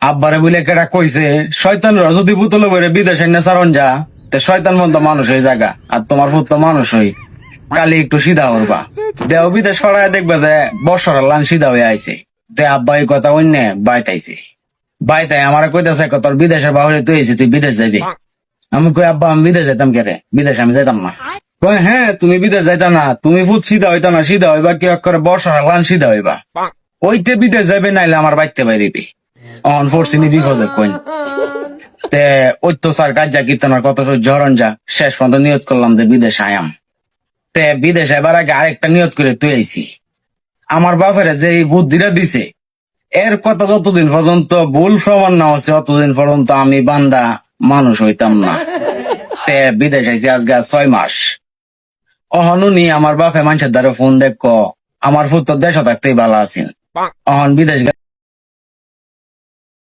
আব্বারে বলে কেটা কইছে শয়তানরা যদি পুতলে বইরে বিদেশে না সারন যা তে শয়তান মন তো মানুষ হয়ে জায়গা আর তোমার পুত তো মানুষ হই কালি একটু সিধা করবা দেও বিদেশ ফড়ায় দেখবা যে বর্ষার লান সিধা হয়ে আইছে তে আব্বা এই কথা অন্য বাইতাইছে বাইতাই আমার কইতাছে তোর বিদেশের বাহুরে তুই তুই বিদেশ যাবি আমি কই আব্বা আমি বিদেশ যাইতাম কেরে বিদেশ আমি যাইতাম না কই হ্যাঁ তুমি বিদেশ যাইতা না তুমি ফুট সিধা হইতা না সিধা হইবা কি করে বর্ষার লান সিধা হইবা ওইতে বিদেশ যাবে নাইলে আমার বাইতে বাইরিবি অন ফোর্সিনি বিপদে কইন তে ওই তো স্যার কাজ যা কীর্তনার কত ঝরণ যা শেষ পর্যন্ত নিয়ত করলাম যে বিদেশ আয়াম তে বিদেশে এবার আগে আরেকটা নিয়ত করে তুই আইছি আমার বাপের যে এই বুদ্ধিটা দিছে এর কথা যতদিন পর্যন্ত ভুল প্রমাণ না হচ্ছে ততদিন পর্যন্ত আমি বান্দা মানুষ হইতাম না তে বিদেশ আইছি আজকে 6 মাস অহনুনি আমার বাপে মানুষের দ্বারা ফোন দেখ আমার ফুট তো দেশে থাকতেই ভালো আছেন অহন বিদেশ